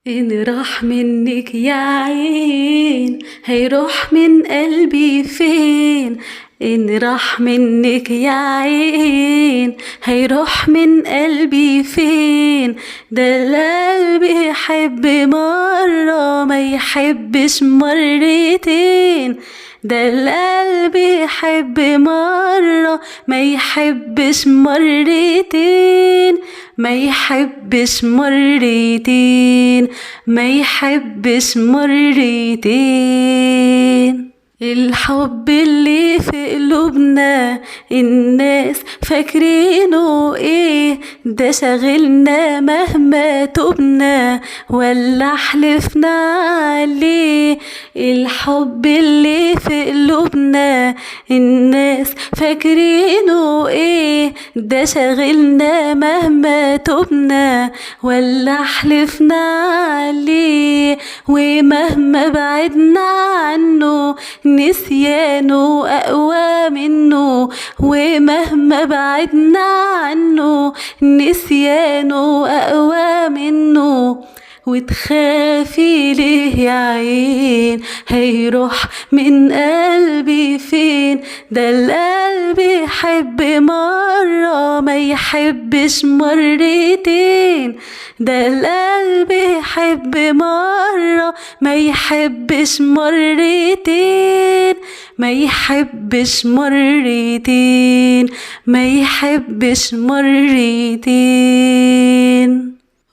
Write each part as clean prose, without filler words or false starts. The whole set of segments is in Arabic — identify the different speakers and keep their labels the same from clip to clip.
Speaker 1: إن راح منك يا عين هيروح من قلبي فين؟ إن راح منك يا عين هيروح من قلبي فين؟ ده القلب يحب مرة ما يحبش مرتين، ده القلب يحب مرة ما يحبش مرتين، ما يحبش مرتين، ما يحبش مرتين. الحب اللي في قلوبنا الناس فاكرينه ايه؟ ده شاغلنا مهما تبنا ولا حلفنا عليه. الحب اللي في قلوبنا الناس فاكرينه ايه؟ ده شاغلنا مهما تبنا ولا حلفنا عليه. ومهما بعدنا عنه نسيانه أقوى منه، ومهما بعدنا عنه نسيانه أقوى منه. وتخافي ليه يا عين هيروح من قلبي فين؟ ده القلب يحب مرة ما يحبش مرتين، ده القلب يحب مرة ما يحبش مرتين، ما يحبش مرتين، ما يحبش مرتين.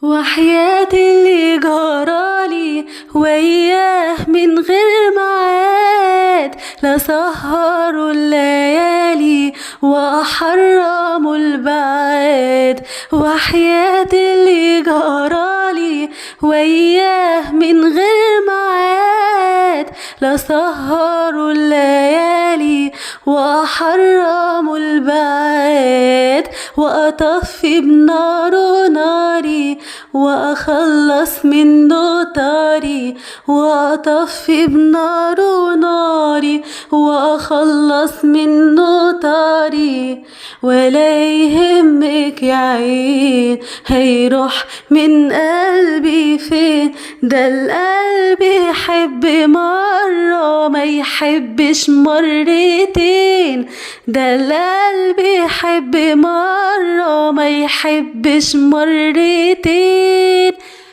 Speaker 1: وحياة اللي جرالي وياه من غير معاد لا سهروا الليالي وحرموا البعاد. وحياة اللي جرالي وياه من غير معاد لا سهروا الليالي وحرموا البعاد. وأطفي بناره ناري وأخلص منه طاري، وأطفي بناره ناري وأخلص منه طاري. ولا يهمك يا عين هيروح من قلبي فين؟ ده القلب يحب مرة ما يحبش مرتين، ده القلب يحب مرة ما يحبش مرتين،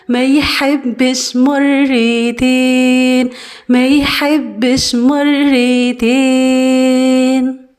Speaker 1: ما يحبش مرتين، ما يحبش مرتين.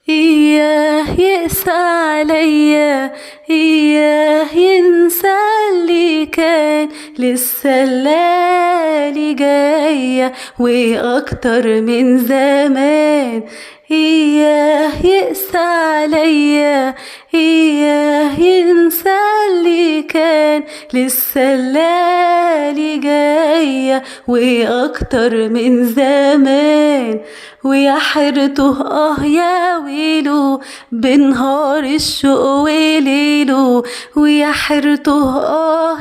Speaker 1: إياه يقسى عليا، إياه ينسى اللي كان، لسه الليالي جاية وأكتر من زمان. إياه يقسى عليا، إياه ينسى اللي كان، لسه الليالي جاية وأكتر من زمان. ويا حيرته يا ويلو بنهار الشوق وليلو، ويا حيرته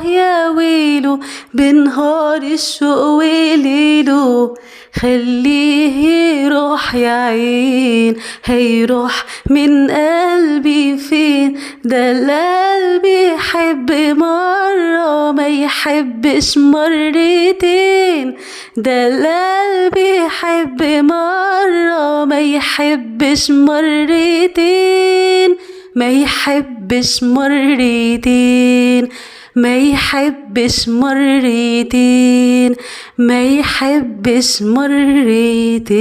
Speaker 1: يا ويلو بنهار الشوق وليلو. خليه يروح يا عين هيروح من قلبي فين؟ ده القلب يحب مرة ما يحبش مرتين، ده القلب يحب مرة ما يحبش مرتين، ما يحبش مرتين، ما يحبش مرتين، ما يحبش مرتين.